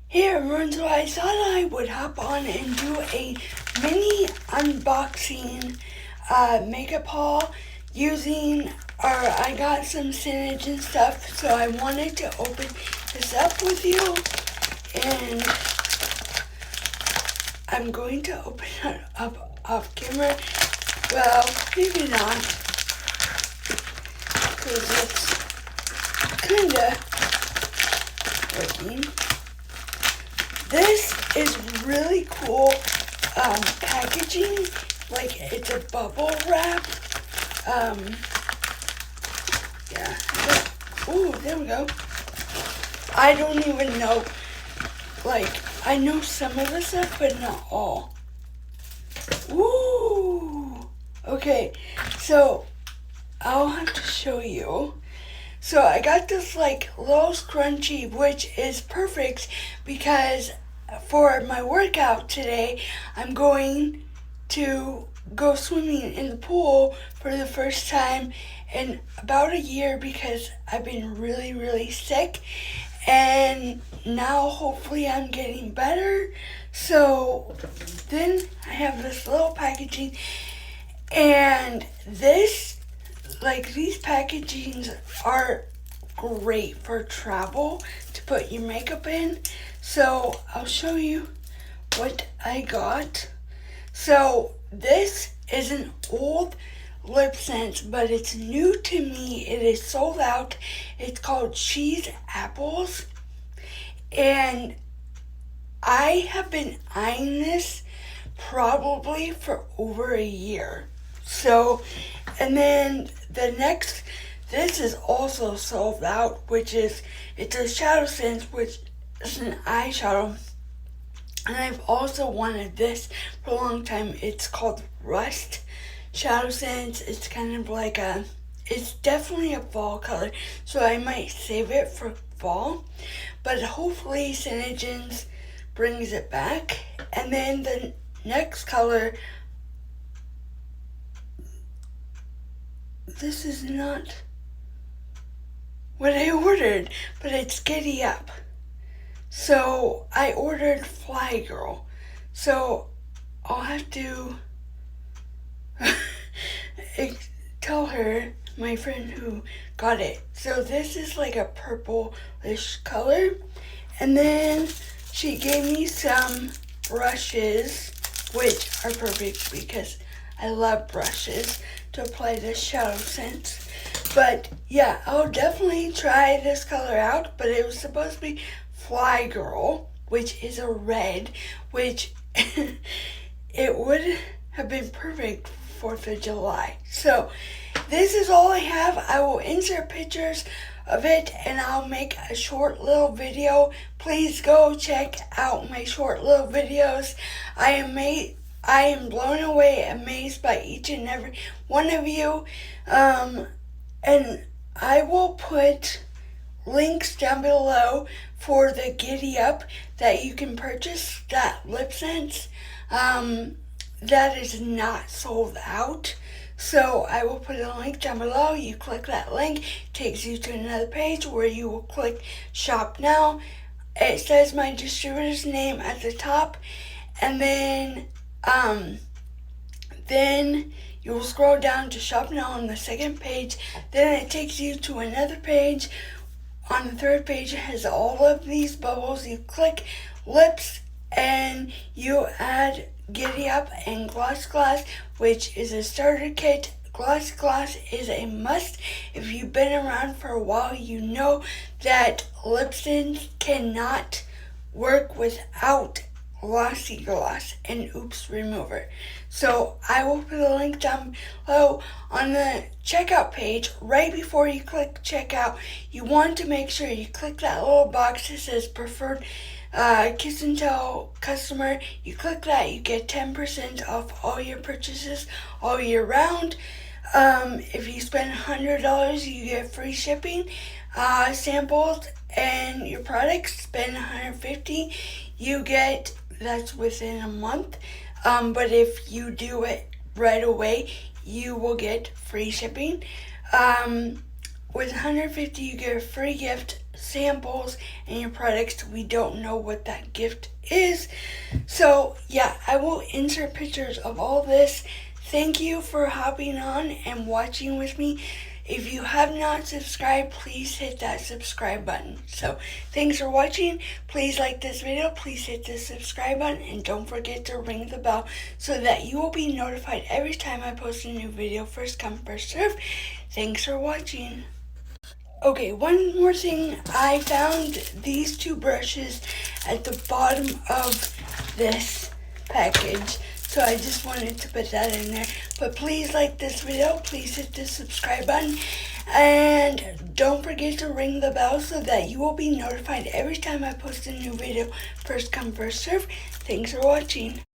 Hey everyone, so I thought I would hop on and do a mini unboxing makeup haul using, I got some Sanej and stuff, so I wanted to open this up with you, and I'm going to open it up off camera. Well, maybe not, because it's kinda working. This is really cool packaging, like it's a bubble wrap. Yeah. Ooh, there we go. I don't even know, like, I know some of the stuff, but not all. Ooh. Okay, so I'll have to show you. So I got this like little scrunchie, which is perfect because for my workout today, I'm going to go swimming in the pool for the first time in about a year because I've been really, really sick. And now hopefully I'm getting better. So then I have this little packaging, and these packagings are great for travel to put your makeup in. So I'll show you what I got. So this is an old lip scent, but it's new to me. It is sold out. It's called Cheese Apples. And I have been eyeing this probably for over a year. So, and then the next, this is also sold out, it's a shadow scent, which is an eyeshadow. And I've also wanted this for a long time. It's called Rust Shadow Scent. It's kind of like it's definitely a fall color, so I might save it for fall. But hopefully Sanej brings it back. And then the next color, this is not what I ordered, but it's Giddy Up. So I ordered Fly Girl. So I'll have to tell her, my friend who got it. So this is like a purplish color. And then she gave me some brushes, which are perfect because I love brushes to apply the shadow scent. But yeah, I'll definitely try this color out, but it was supposed to be Fly Girl, which is a red, which it would have been perfect for 4th of July. So this is all I have. I will insert pictures of it and I'll make a short little video. Please go check out my short little videos. I am blown away, amazed by each and every one of you. And I will put links down below for the Giddy Up that you can purchase, that lip scent that is not sold out. So I will put a link down below. You click that link, takes you to another page where you will click Shop Now. It says my distributor's name at the top, and then you will scroll down to Shop Now on the second page. Then it takes you to another page. On the third page, it has all of these bubbles. You click lips and you add Giddy Up and Gloss Gloss, which is a starter kit. Gloss Gloss is a must. If you've been around for a while, you know that lip sticks cannot work without Glossy Gloss and Oops Remover. So I will put a link down below on the checkout page. Right before you click checkout, you want to make sure you click that little box that says preferred Kiss and Tell customer. You click that, you get 10% off all your purchases all year round. If you spend $100, you get free shipping, samples, and your products. Spend $150, you get, that's within a month. But if you do it right away, you will get free shipping. With $150, you get a free gift samples and your products. We don't know what that gift is. So yeah, I will insert pictures of all this. Thank you for hopping on and watching with me. If you have not subscribed, please hit that subscribe button. So thanks for watching. Please like this video. Please hit the subscribe button and don't forget to ring the bell so that you will be notified every time I post a new video. First come, first serve. Thanks for watching. Okay, one more thing. I found these two brushes at the bottom of this package, so I just wanted to put that in there. But please like this video, please hit the subscribe button, and don't forget to ring the bell so that you will be notified every time I post a new video. First come, first serve. Thanks for watching.